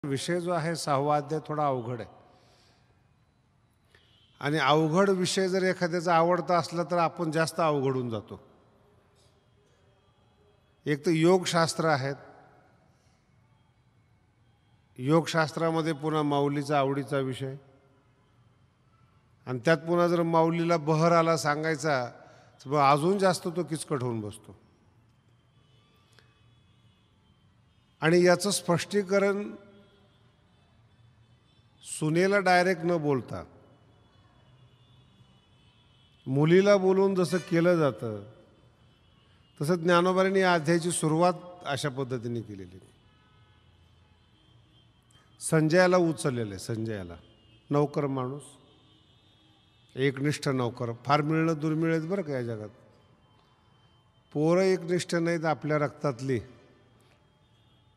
विषय जो आहे 6वा अध्याय थोडा अवघड आहे आणि अवघड विषय जर एखाद्याचा आवडता असला तर आपण जास्त अवघडून जातो. एक तर योगशास्त्र आहेत. योगशास्त्रामध्ये पुन्हा माऊलीचा आवडीचा विषय आणि त्यात पुन्हा जर माऊलीला बहर आला सांगायचा तर अजून जास्त तो किचकट होऊन बसतो. आणि याचं स्पष्टीकरण सुनेला डायरेक्ट न बोलता मुलीला बोलून जसं केलं जातं तसं ज्ञानोबांनी या अध्यायाची सुरुवात अशा पद्धतीने केलेली. संजयाला उचललेलं आहे. संजयाला नौकर माणूस, एकनिष्ठ नौकर. फार मिळणं दुर्मिळ आहेत बरं का या जगात. पोरं एकनिष्ठ नाहीत आपल्या रक्तातली.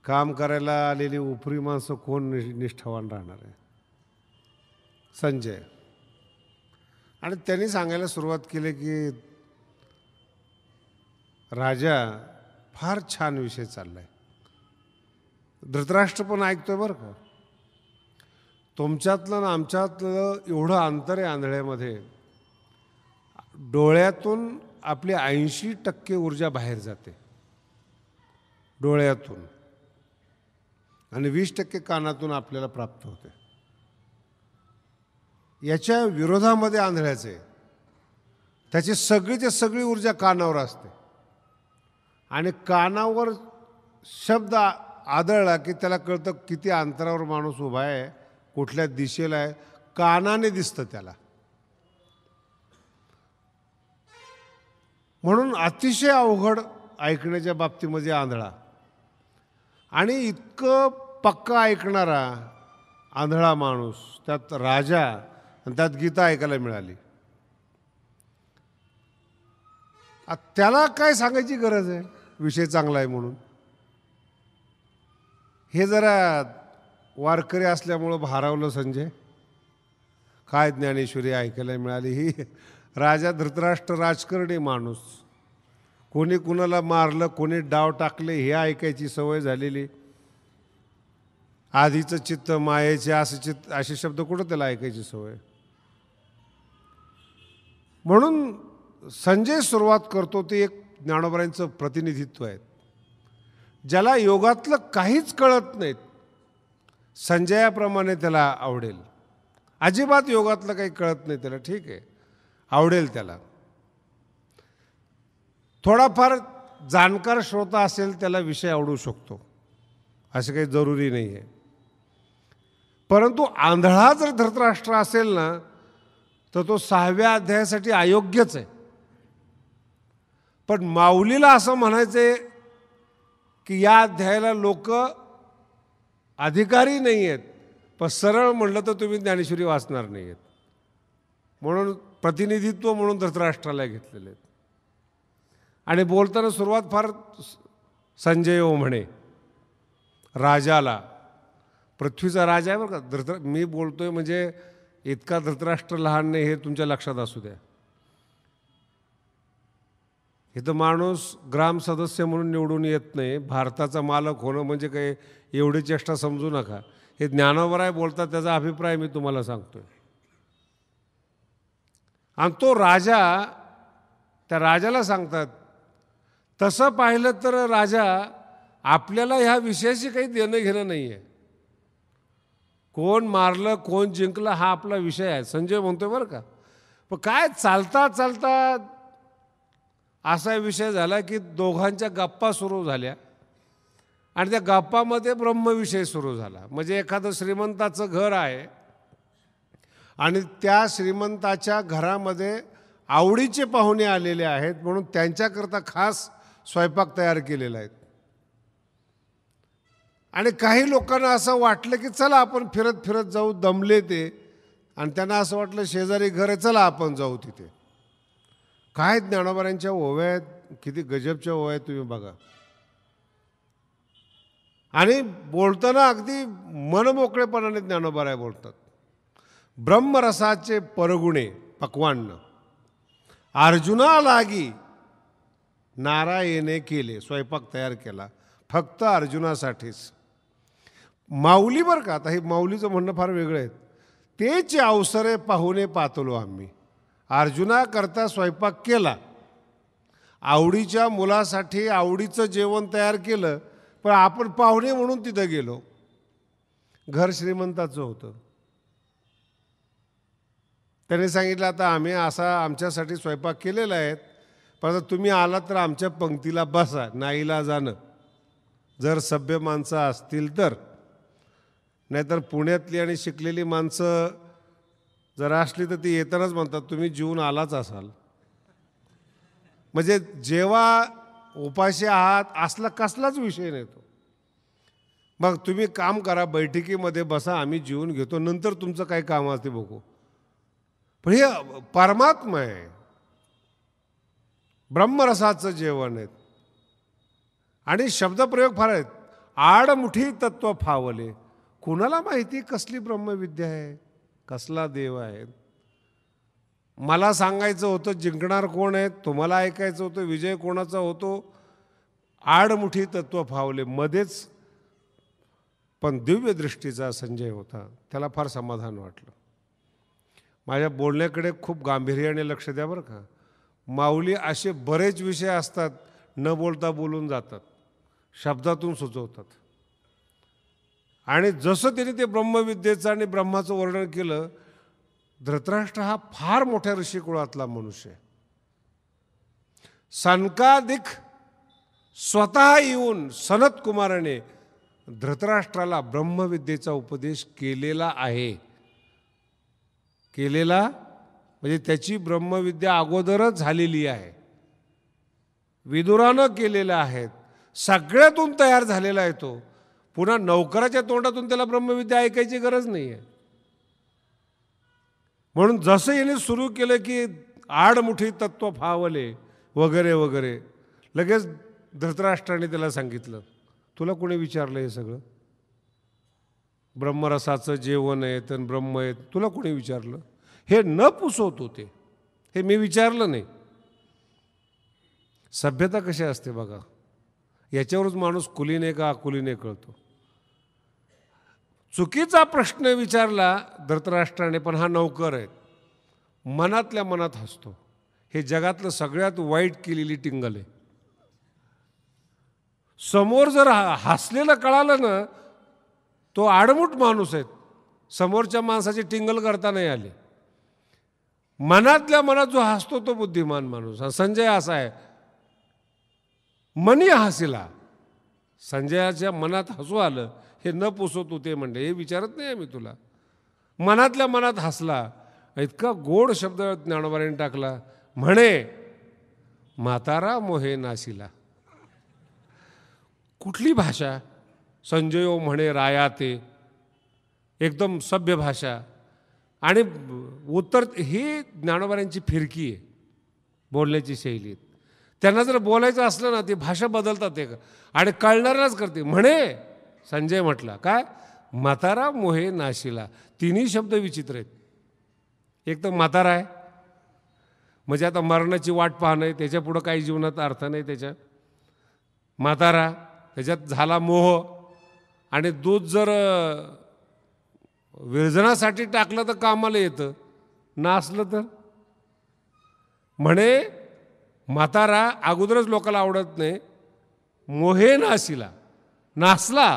काम करायला आलेली उपरी माणसं कोण निष्ठावान राहणार आहे. संजय आणि त्यांनी सांगायला सुरुवात केली की राजा फार छान विषय चाललाय. धृतराष्ट्र पण ऐकतोय बरं का. तुमच्यातलं ना आमच्यातलं एवढं अंतर आहे आंधळ्यामध्ये. डोळ्यातून आपली 80% ऊर्जा बाहेर जाते डोळ्यातून आणि 20% कानातून आपल्याला प्राप्त होते. याच्या विरोधामध्ये आंधळ्याचे त्याची सगळी ऊर्जा कानावर असते आणि कानावर शब्द आदळला की त्याला कळतं किती अंतरावर माणूस उभा आहे, कुठल्या दिशेला आहे. कानाने दिसतं त्याला. म्हणून अतिशय अवघड ऐकण्याच्या बाबतीमध्ये आंधळा आणि इतकं पक्का ऐकणारा आंधळा माणूस, त्यात राजा आणि त्यात गीता ऐकायला मिळाली. त्याला काय सांगायची गरज आहे विषय चांगला आहे म्हणून. हे जरा वारकरी असल्यामुळं भारावलं संजय. काय ज्ञानेश्वरी ऐकायला मिळाली. ही राजा धृतराष्ट्र राजकारणी माणूस. कोणी कुणाला मारलं, कोणी डाव टाकले हे ऐकायची सवय झालेली. आधीचं चित्त मायेचे असे शब्द कुठं त्याला ऐकायची सवय. म्हणून संजय सुरुवात करतो ते एक ज्ञानोबांचं प्रतिनिधित्व आहे. ज्याला योगातलं काहीच कळत नाहीत संजयाप्रमाणे त्याला आवडेल. अजिबात योगातलं काही कळत नाही त्याला, ठीक आहे, आवडेल त्याला. थोडाफार जाणकार श्रोता असेल त्याला विषय आवडू शकतो, असं काही जरुरी नाही आहे. परंतु आंधळा जर धृतराष्ट्र असेल ना तर तो 6व्या अध्यायासाठी अयोग्यच आहे. पण माऊलीला असं म्हणायचंय की या अध्यायाला लोक अधिकारी नाही आहेत, पण सरळ म्हणलं तर तुम्ही ज्ञानेश्वरी वाचणार नाही आहेत. म्हणून प्रतिनिधित्व म्हणून धृतराष्ट्राला घेतलेले आहेत. आणि बोलताना सुरुवात फार संजय म्हणे राजाला. पृथ्वीचा राजा आहे बरं का. मी बोलतोय म्हणजे इतका धृतराष्ट्र लहान नाही हे तुमच्या लक्षात असू द्या. इथं माणूस ग्राम सदस्य म्हणून निवडून येत नाही. भारताचा मालक होणं म्हणजे काही एवढी चेष्टा समजू नका. हे ज्ञानोबराय बोलतात त्याचा अभिप्राय मी तुम्हाला सांगतोय. आणि तो राजा, त्या राजाला सांगतात तसं पाहिलं तर राजा आपल्याला ह्या विषयाशी काही देणं घेणं नाही आहे. कोण मारलं कोण जिंकलं हा आपला विषय आहे संजय म्हणतोय बरं का. पण काय चालता चालता असा विषय झाला की दोघांच्या गप्पा सुरू झाल्या आणि त्या गप्पामध्ये ब्रह्मविषय सुरू झाला. म्हणजे एखादं श्रीमंताचं घर आहे आणि त्या श्रीमंताच्या घरामध्ये आवडीचे पाहुणे आलेले आहेत म्हणून त्यांच्याकरता खास स्वयंपाक तयार केलेला आहे. आणि काही लोकांना असं वाटलं की चला आपण फिरत फिरत जाऊ, दमले ते, आणि त्यांना असं वाटलं शेजारी घर आहे चला आपण जाऊ तिथे. काय ज्ञानोबांच्या ओव्या आहेत, किती गजबच्या ओव्या आहेत तुम्ही बघा. आणि बोलताना अगदी मनमोकळेपणाने ज्ञानोबाराय बोलतात. ब्रह्मरसाचे परगुणे पक्वान्न अर्जुना लागी नारायणे केले. स्वयंपाक तयार केला फक्त अर्जुनासाठीच. माऊली बरं का, आता हे माऊलीचं म्हणणं फार वेगळं आहे. तेच अवसरे पाहुणे पातलो आम्ही. अर्जुना करता स्वयंपाक केला, आवडीच्या मुलासाठी आवडीचं जेवण तयार केलं, पण आपण पाहुणे म्हणून तिथं गेलो. घर श्रीमंताचं होतं. त्याने सांगितलं आता आम्ही असा आमच्यासाठी स्वयंपाक केलेला आहे, पण आता तुम्ही आलात तर आमच्या पंक्तीला बसा, नाईलाजानं, जर सभ्य माणसं असतील तर. नाहीतर पुण्यातली आणि शिकलेली माणसं जर असली तर ती येतानाच म्हणतात तुम्ही जीवन आलाच असाल. म्हणजे जेव्हा उपाशी आहात असला कसलाच विषय नाही तो. मग तुम्ही काम करा, बैठकीमध्ये बसा, आम्ही जीवन घेतो, नंतर तुमचं काय काम असते बघू. पण हे परमात्मा आहे, ब्रह्मरसाचं जेवण आहे. आणि शब्दप्रयोग फार आहेत. आडमुठी तत्व फावले. कुणाला माहिती कसली ब्रह्मविद्या आहे, कसला देव आहे. मला सांगायचं होतं जिंकणार कोण आहे, तुम्हाला ऐकायचं होतं विजय कोणाचा होतो. आडमुठी तत्व फावले मध्येच. पण दिव्य दृष्टीचा संजय होता, त्याला फार समाधान वाटलं. माझ्या बोलण्याकडे खूप गांभीर्याने लक्ष द्या बरं का. माऊली असे बरेच विषय असतात न बोलता बोलून जातात, शब्दातून सुचवतात. आणि जसं त्यांनी ते ब्रह्मविद्येचं आणि ब्रह्माचं वर्णन केलं, धृतराष्ट्र हा फार मोठ्या ऋषिकुळातला मनुष्य आहे. सनकादिक स्वतः येऊन सनत कुमाराने धृतराष्ट्राला ब्रह्मविद्येचा उपदेश केलेला आहे. केलेला म्हणजे त्याची ब्रह्मविद्या अगोदरच झालेली आहे, विदुरानं केलेलं आहे, सगळ्यातून तयार झालेला आहे तो. पुन्हा नौकराच्या तोंडातून त्याला ब्रह्मविद्या ऐकायची गरज नाही आहे. म्हणून जसं याने सुरू केलं की आडमुठी तत्व फावले वगैरे वगैरे, लगेच धृतराष्ट्राने त्याला सांगितलं तुला कोणी विचारलं हे सगळं? ब्रह्मरसाचं जेवण आहे तर ब्रह्म आहे, तुला कोणी विचारलं? हे न पुसवत होते, हे मी विचारलं नाही. सभ्यता कशी असते बघा, याच्यावरच माणूस कुलीने का अकुलीने कळतो. चुकीचा प्रश्न विचारला धृतराष्ट्राने, पण हा नौकर आहे, मनातल्या मनात हसतो. हे जगातलं सगळ्यात वाईट केलेली टिंगल आहे. समोर जर हसलेलं कळालं ना, तो आडमुठ माणूस आहे, समोरच्या माणसाची टिंगल करता नाही आली. मनातल्या मनात जो हसतो तो बुद्धिमान माणूस. संजय असा आहे, मनी हसिला. संजयाच्या मनात हसू आलं, हे न पुसवतो ते म्हणले, हे विचारत नाही आम्ही तुला. मनातल्या मनात हसला. इतका गोड शब्द ज्ञानोबाने टाकला, म्हणे म्हातारा मोहे नाशिला. कुठली भाषा? संजयो म्हणे राया ते, एकदम सभ्य भाषा. आणि उत्तर ही ज्ञानोबांची फिरकी आहे बोलण्याची शैली. त्यांना जर बोलायचं असलं ना, ती भाषा बदलतात ते आणि कळणारच करते. म्हणे संजय म्हटला काय, म्हातारा मोहे नाशिला. तिन्ही शब्द विचित्र आहेत. एक तर म्हातारा आहे, म्हणजे आता मरणाची वाट पाहणं आहे, त्याच्या पुढं काही जीवनात अर्थ नाही त्याच्या. म्हातारा, त्याच्यात झाला मोह. आणि दूध जर विरजनासाठी टाकलं तर कामाला येतं, नासलं तर. म्हणे म्हातारा अगोदरच लोकांना आवडत नाही, मोहे नाशिला, नासला.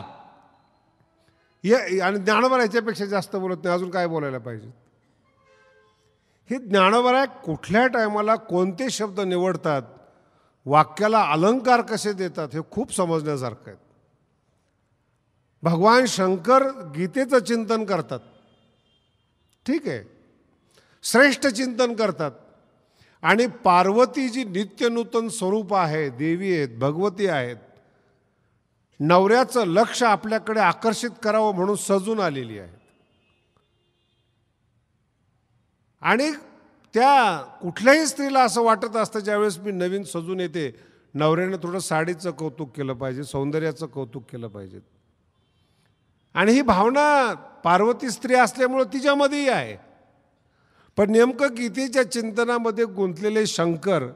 आणि ज्ञानोबा याच्यापेक्षा जास्त बोलत नाही, अजून काय बोलायला पाहिजे. हे ज्ञानोबा कुठल्या टायमाला कोणते शब्द निवडतात, वाक्याला अलंकार कसे देतात, हे खूप समजण्यासारखं आहे. भगवान शंकर गीतेचं चिंतन करतात, ठीक आहे, श्रेष्ठ चिंतन करतात. आणि पार्वती जी नित्यनूतन स्वरूप आहे, देवी आहेत, भगवती आहेत, नवऱ्याचं लक्ष आपल्याकडे आकर्षित करावं म्हणून सजून आलेली आहे. आणि त्या कुठल्याही स्त्रीला असं वाटत असतं ज्यावेळेस मी नवीन सजून येते, नवऱ्याने थोडं साडीचं कौतुक केलं पाहिजे, सौंदर्याचं कौतुक केलं पाहिजे. आणि ही भावना पार्वती स्त्री असल्यामुळं तिच्यामध्येही आहे. पण नेमकं गीतेच्या चिंतनामध्ये गुंतलेले शंकर,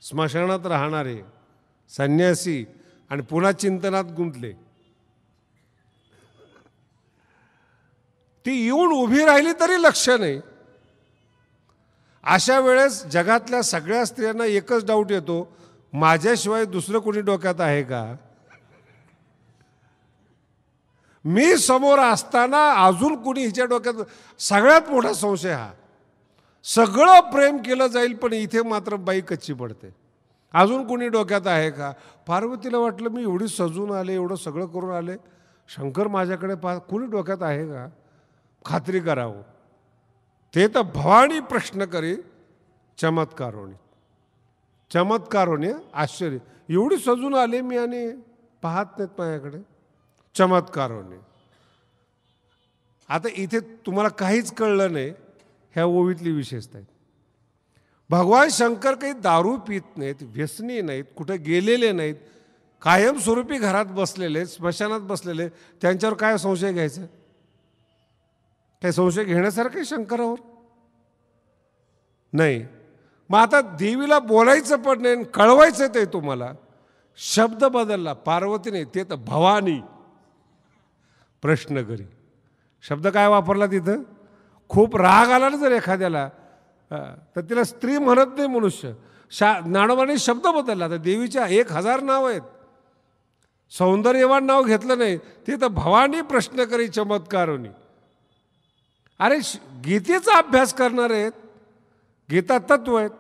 स्मशानात राहणारे संन्यासी, आणि पुन्हा चिंतनात गुंतले. ती येऊन उभी राहिली तरी लक्ष नाही. अशा वेळेस जगातल्या सगळ्या स्त्रियांना एकच डाऊट येतो, माझ्याशिवाय दुसरं कोणी डोक्यात आहे का? मी समोर असताना अजून कोणी हिच्या डोक्यात? सगळ्यात मोठा संशय हा. सगळं प्रेम केलं जाईल पण इथे मात्र बाई कच्ची पडते. अजून कोणी डोक्यात आहे का? पार्वतीला वाटलं मी एवढी सजून आले, एवढं सगळं करून आले, शंकर माझ्याकडे कोणी डोक्यात आहे का? खात्री करावं. ते तर भवानी प्रश्न करी चमत्कारोनी. चमत्कारोनी आश्चर्य, एवढी सजून आले मी आणि पाहत नाहीत माझ्याकडे. चमत्कारोनी. आता इथे तुम्हाला काहीच कळलं नाही, ह्या ओवीतली विशेषता आहे. भगवान शंकर काही दारू पित नाहीत, व्यसनी नाहीत, कुठे गेलेले नाहीत, कायमस्वरूपी घरात बसलेले, स्मशानात बसलेले. त्यांच्यावर काय संशय घ्यायचा? काही संशय घेण्यासारखं शंकरावर नाही. मग आता देवीला बोलायचं पण नाही, कळवायचं ते तुम्हाला. शब्द बदलला. पार्वती नाही, ते तर भवानी प्रश्न करी. शब्द काय वापरला तिथं? खूप राग आला ना जर एखाद्याला, तर तिला स्त्री म्हणत नाही मनुष्य. ज्ञानोबाने शब्द बदलला. तर देवीच्या 1000 नाव आहेत, सौंदर्यवान नाव घेतलं नाही. ते तर भवानी प्रश्न करी चमत्कारोनी. अरे गीतेचा अभ्यास करणार आहेत, गीता तत्व आहेत,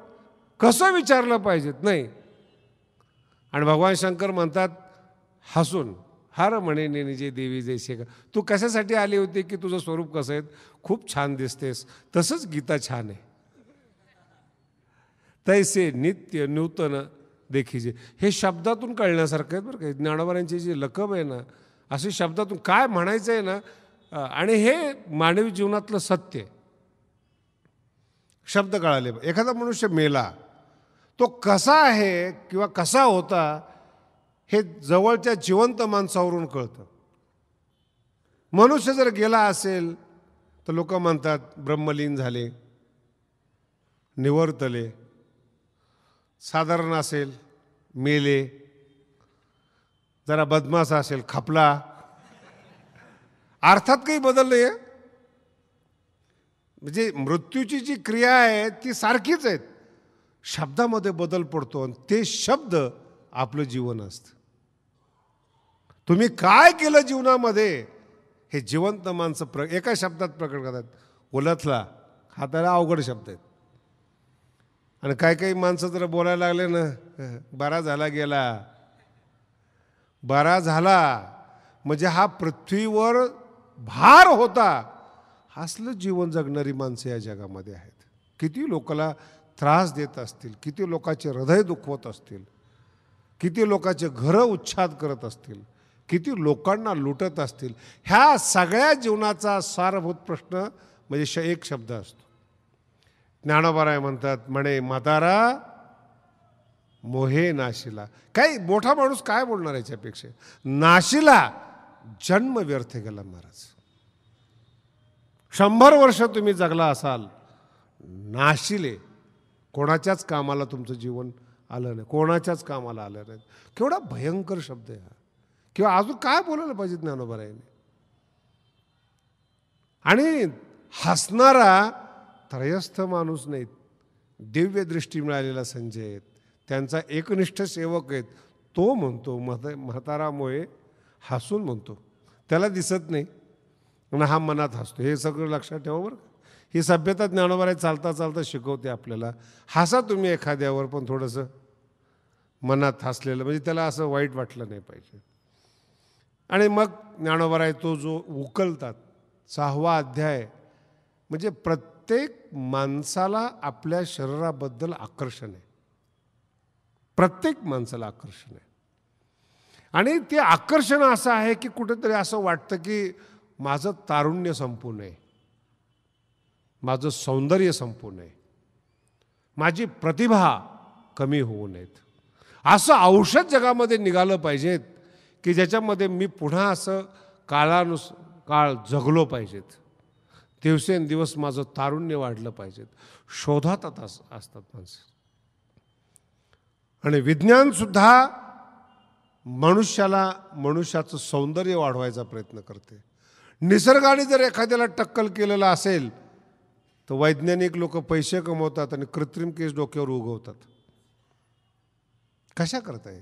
कसं विचारलं पाहिजेत? नाही. आणि भगवान शंकर म्हणतात हसून, हर म्हणे निजे देवी जैसे का. तू कशासाठी आली होती की तुझं स्वरूप कसं आहे? खूप छान दिसतेस. तसंच गीता छान आहे. तैसे नित्य नूतन देखीजे. हे शब्दातून कळण्यासारखं आहे बरं का. ज्ञानोबांची जी लकब आहे ना, अशी शब्दातून काय म्हणायचं आहे ना. आणि हे मानवी जीवनातलं सत्य आहे. शब्द कळाले. एखादा मनुष्य मेला, तो कसा आहे किंवा कसा होता हे जवळच्या जिवंत माणसावरून कळतं. मनुष्य जर गेला असेल तर लोक म्हणतात ब्रह्मलीन झाले, निवर्तले. साधारण असेल मेले, जरा बदमाश असेल खपला. अर्थात काही बदल नाही आहे. म्हणजे मृत्यूची जी क्रिया आहे ती सारखीच आहेत, शब्दामध्ये बदल पडतो आणि ते शब्द आपलं जीवन असतं. तुम्ही काय केलं जीवनामध्ये हे जिवंत माणसं एका शब्दात प्रकट करतात. उलथला हा त्याला अवघड शब्द आहेत. आणि काही माणसं जर बोलायला लागले ना, बरा झाला गेला, बरा झाला म्हणजे हा पृथ्वीवर भार होता. असलं जीवन जगणारी माणसं या जगामध्ये आहेत. किती लोकांना त्रास देत असतील, किती लोकांचे हृदय दुखवत असतील, किती लोकांचे घरं उच्छाद करत असतील, किती लोकांना लुटत असतील. ह्या सगळ्या जीवनाचा सारभूत प्रश्न म्हणजे एक शब्द असतो. ज्ञानोबाराय म्हणतात म्हणे म्हातारा मोहे नाशिला. काही मोठा माणूस काय बोलणार याच्यापेक्षा? नाशिला जन्म व्यर्थ गेला महाराज. 100 वर्ष तुम्ही जगला असाल, नाशिले, कोणाच्याच कामाला तुमचं जीवन आलं नाही, कोणाच्याच कामाला आलं नाही. केवढा भयंकर शब्द आहे हा. किंवा अजून काय बोलायला पाहिजे ज्ञानोबारायांनी? आणि हसणारा त्रयस्थ माणूस नाहीत, दिव्य दृष्टी मिळालेला संजय आहेत, त्यांचा एकनिष्ठ सेवक आहेत. तो म्हणतो म्हातारामुळे हसून म्हणतो, त्याला दिसत नाही आणि हा मनात हसतो. हे सगळं लक्षात ठेवा बरं. ही सभ्यता ज्ञानोबाराय चालता चालता शिकवते आपल्याला. हसा तुम्ही एखाद्यावर, पण थोडंसं मनात हसलेलं, म्हणजे त्याला असं वाईट वाटलं नाही पाहिजे. आणि मग ज्ञानोबाराय तो जो उकलतात 6वा अध्याय, म्हणजे प्रत्येक माणसाला आपल्या शरीराबद्दल आकर्षण आहे. प्रत्येक माणसाला आकर्षण आहे. आणि ते आकर्षण असं आहे की कुठेतरी असं वाटतं की माझं तारुण्य संपू नये, माझं सौंदर्य संपू नये, माझी प्रतिभा कमी होऊ नयेत. असं औषध जगामध्ये निघालं पाहिजेत की ज्याच्यामध्ये मी पुन्हा असं काळ जगलो पाहिजेत. दिवसेंदिवस माझं तारुण्य वाढलं पाहिजेत. शोधात असतात माणसं. आणि विज्ञानसुद्धा मनुष्याचं सौंदर्य वाढवायचा प्रयत्न करते. निसर्गाने जर एखाद्याला टक्कल केलेलं असेल तर वैज्ञानिक लोक पैसे कमवतात आणि कृत्रिम केस डोक्यावर उगवतात. कशा करताय?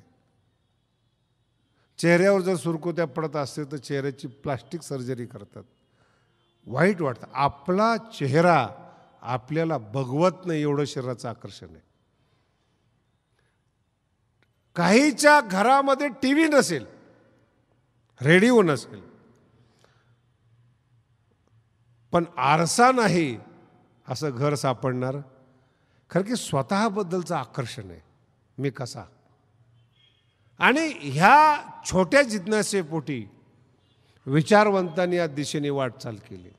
चेहऱ्यावर जर सुरकुत्या पडत असतील तर चेहऱ्याची प्लास्टिक सर्जरी करतात. वाईट वाटतं. आपला चेहरा आपल्याला बघवत नाही एवढं शरीराचं आकर्षण आहे. काहीच्या घरामध्ये टीव्ही नसेल, रेडिओ नसेल, पण आरसा नाही असं घर सापडणार. खरं की स्वतःबद्दलचं आकर्षण आहे, मी कसा. आणि ह्या छोट्या जिज्ञासेपोटी विचारवंतांनी या दिशेने वाटचाल केली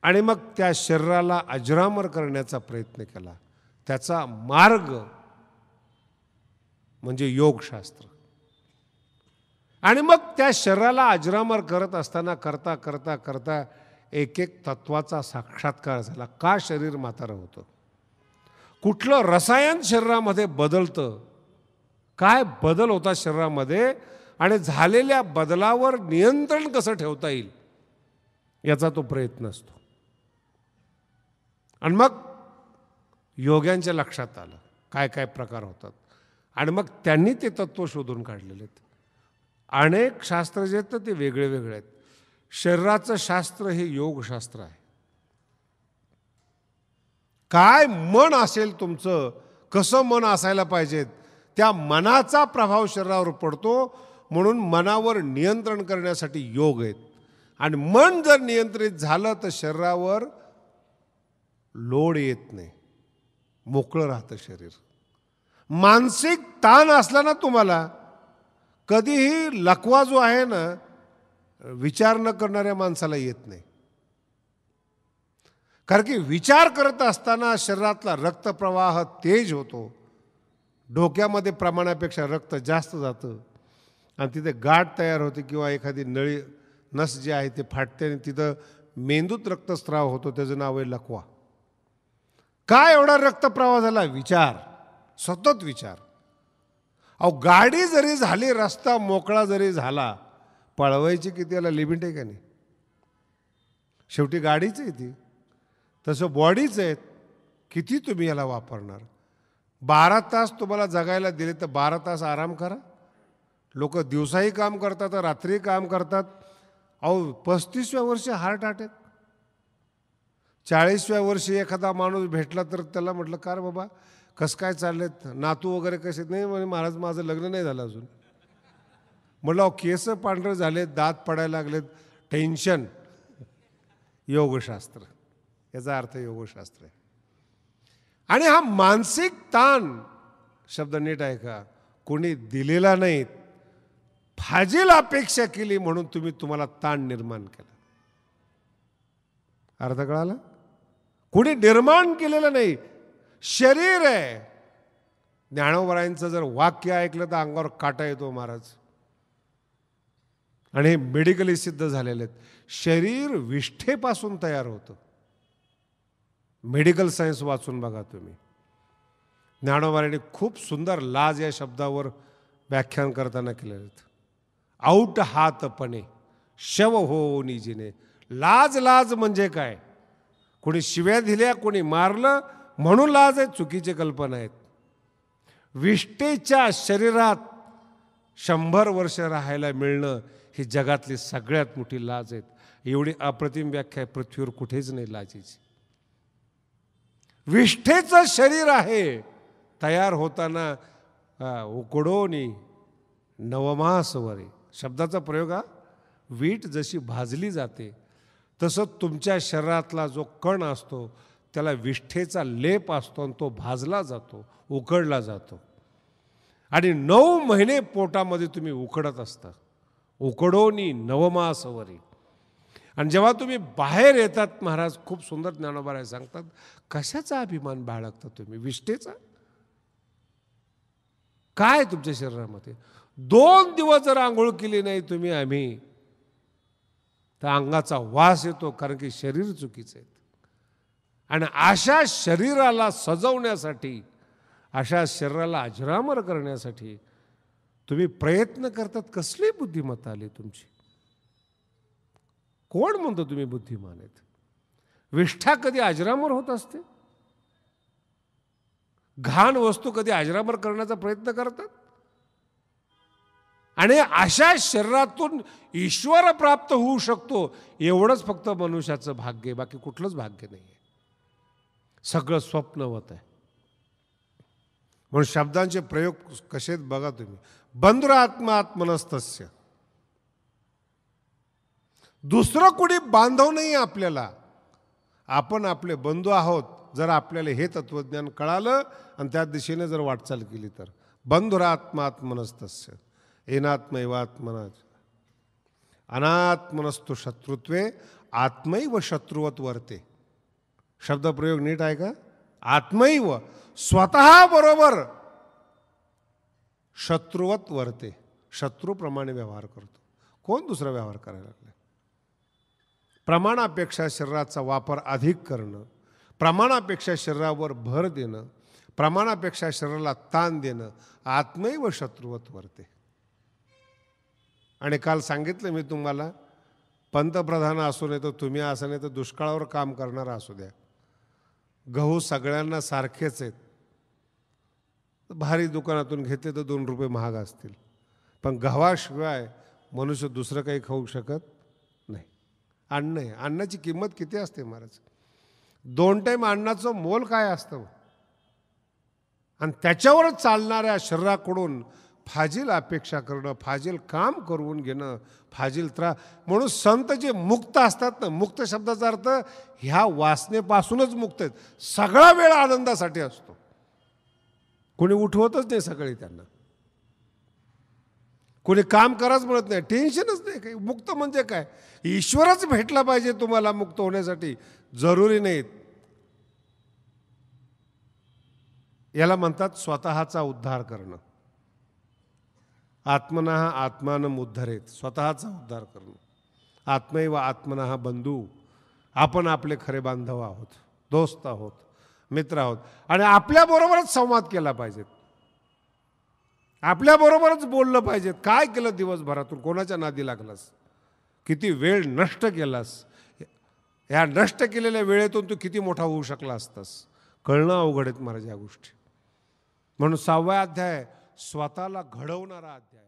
आणि मग त्या शरीराला अजरामर करण्याचा प्रयत्न केला. त्याचा मार्ग म्हणजे योगशास्त्र. आणि मग त्या शरीराला अजरामर करत असताना करता करता करता एक एक तत्वाचा साक्षात्कार झाला. का शरीर म्हातारं होतं, कुठलं रसायन शरीरामध्ये बदलतं, काय बदल होता शरीरामध्ये आणि झालेल्या बदलावर नियंत्रण कसं ठेवता येईल याचा तो प्रयत्न असतो. आणि मग योग्यांच्या लक्षात आलं काय काय प्रकार होतात आणि मग त्यांनी ते तत्व शोधून काढलेले आहेत. अनेक शास्त्र जे आहेत ते वेगळे वेगळे आहेत. शरीराचं शास्त्र हे योगशास्त्र आहे. काय मन असेल तुमचं, कसं मन असायला पाहिजे, त्या मनाचा प्रभाव शरीरावर पडतो. म्हणून मनावर नियंत्रण करण्यासाठी योग आहेत. आणि मन जर नियंत्रित झालं तर शरीरावर लोड येत नाही, मोकळं राहतं शरीर. मानसिक ताण असला ना तुम्हाला, कधीही लकवा जो आहे ना विचार न करणाऱ्या माणसाला येत नाही. कारण की विचार करत असताना शरीरातला रक्तप्रवाह तेज होतो, डोक्यामध्ये प्रमाणापेक्षा रक्त जास्त जातं आणि तिथे गाठ तयार होते किंवा एखादी नळी नस जी आहे ते फाटते आणि तिथं मेंदूत रक्तस्राव होतो. त्याचं नाव आहे लकवा. काय एवढा रक्तप्रवाह झाला? विचार, सतत विचार. अहो गाडी जरी झाली, रस्ता मोकळा जरी झाला, पळवायची किती याला लिमिट आहे का नाही? शेवटी गाडीच आहे ती. तसं बॉडीच आहेत, किती तुम्ही याला वापरणार. 12 तास तुम्हाला जगायला दिले तर 12 तास आराम करा. लोक दिवसाही काम करतात, रात्री काम करतात. अहो 35व्या वर्षी हार्ट अटॅक, 40व्या वर्षी एखादा माणूस भेटला तर त्याला म्हटलं का रे बाबा कसं काय चाललेत, नातू वगैरे कसे? नाही म्हणे महाराज माझं लग्न नाही झालं अजून. म्हटलं अहो केस पांढरे झालेत, दात पडायला लागलेत, टेन्शन. योगशास्त्र, याचा अर्थ योगशास्त्र आहे. आणि हा मानसिक ताण शब्द नीट आहे का, कोणी दिलेला नाही, फाजील अपेक्षा केली म्हणून तुम्हाला ताण निर्माण केला. अर्थ कळाला? कोणी निर्माण केलेलं नाही, शरीर आहे. ज्ञानोबरायांचं जर वाक्य ऐकलं तर अंगावर काटा येतो महाराज. आणि हे मेडिकली सिद्ध झालेले आहेत. शरीर विष्ठेपासून तयार होतं. मेडिकल सायन्स वाचून बघा तुम्ही. ज्ञानोबरायांनी खूप सुंदर लाज या शब्दावर व्याख्यान करताना केलेले आहेत. आऊट हातपणे शव हो निजीने. लाज, लाज म्हणजे काय? कोणी शिव्या दिल्या, कोणी मारलं म्हणून लाज आहे, चुकीची कल्पना आहेत. विष्ठेच्या शरीरात 100 वर्ष राहायला मिळणं ही जगातली सगळ्यात मोठी लाज आहे. एवढी अप्रतिम व्याख्या पृथ्वीवर कुठेच नाही लाजेची. विष्ठेचं शरीर आहे, तयार होताना उकडोनी नवमासवरे शब्दाचा प्रयोग हा. वीट जशी भाजली जाते तसं तुमच्या शरीरातला जो कण असतो त्याला विष्ठेचा लेप असतो आणि तो भाजला जातो, उकडला जातो. आणि 9 महिने पोटामध्ये तुम्ही उकडत असता. उकडोनी नवमासवरी. आणि जेव्हा तुम्ही बाहेर येतात, महाराज खूप सुंदर ज्ञानोबा सांगतात, कशाचा अभिमान बाळगता तुम्ही? विष्ठेचा. काय तुमच्या शरीरामध्ये 2 दिवस जर आंघोळ केली नाही तुम्ही आम्ही तर अंगाचा वास येतो, कारण की शरीर चुकीचं आहे. आणि अशा शरीराला सजवण्यासाठी, अशा शरीराला अजरामर करण्यासाठी तुम्ही प्रयत्न करतात. कसली बुद्धिमत्ता आली तुमची? कोण म्हणतो तुम्ही बुद्धिमान आहेत? विष्ठा कधी अजरामर होत असते? घाण वस्तू कधी अजरामर करण्याचा प्रयत्न करतात? आणि अशा शरीरातून ईश्वर प्राप्त होऊ शकतो एवढंच फक्त मनुष्याचं भाग्य आहे, बाकी कुठलंच भाग्य नाही आहे. सगळं स्वप्नवत आहे. म्हणून शब्दांचे प्रयोग कसे आहेत बघा तुम्ही. बंधुरात्मा आत्मनस्तस्य. दुसरं कोणी बांधव नाही आपल्याला, आपण आपले बंधू आहोत. जर आपल्याला हे तत्वज्ञान कळालं आणि त्या दिशेने जर वाटचाल केली तर. बंधुरात्मा आत्मनस्तस्य एनात्मैवात्मना अनात्मनस्तु शत्रुत्वे आत्मैव शत्रुवत वर्ते. शब्दप्रयोग नीट आहे का? आत्मैव स्वतः बरोबर शत्रुवत वर्ते, शत्रूप्रमाणे व्यवहार करतो. कोण दुसरा व्यवहार करायला लागला? प्रमाणापेक्षा शरीराचा वापर अधिक करणं, प्रमाणापेक्षा शरीरावर भर देणं, प्रमाणापेक्षा शरीराला ताण देणं आत्मैव शत्रुवत वर्ते. आणि काल सांगितलं मी तुम्हाला, पंतप्रधान असू नये तर तुम्ही असं नाही तर दुष्काळावर काम करणारा असू द्या, गहू सगळ्यांना सारखेच आहेत. भारी दुकानातून घेतले तर 2 रुपये महाग असतील, पण गव्हाशिवाय मनुष्य दुसरं काही खाऊ शकत नाही. अन्न आहे, अन्नाची किंमत किती असते महाराज? 2 टाईम अन्नाचं मोल काय असतं? आणि त्याच्यावर चालणाऱ्या शरीराकडून फाजील अपेक्षा करणं, फाजील काम करून घेणं, फाजील म्हणून संत जे मुक्त असतात ना, मुक्त शब्दाचा अर्थ ह्या वासनेपासूनच मुक्त आहेत. सगळा वेळ आनंदासाठी असतो. कोणी उठवतच नाही सकाळी त्यांना, कोणी काम कराच म्हणत नाही, टेन्शनच नाही काही. मुक्त म्हणजे काय? ईश्वरच भेटला पाहिजे तुम्हाला मुक्त होण्यासाठी, जरुरी नाहीत. याला म्हणतात स्वतःचा उद्धार करणं. आत्मनः आत्मानं उद्धरेत, स्वतःचा उद्धार करणं. आत्मैव आत्मनः बंधू. आपण आपले खरे बांधव आहोत, दोस्त आहोत, मित्र आहोत. आणि आपल्याबरोबरच संवाद केला पाहिजेत, आपल्याबरोबरच बोललं पाहिजेत. काय केलं दिवसभरातून? कोणाच्या नादी लागलास? किती वेळ नष्ट केलास? ह्या नष्ट केलेल्या वेळेतून तू किती मोठा होऊ शकला असतास? कळणं अवघड आहेत महाराज या गोष्टी. म्हणून 6वा अध्याय स्वतःला घडवणारा अध्याय.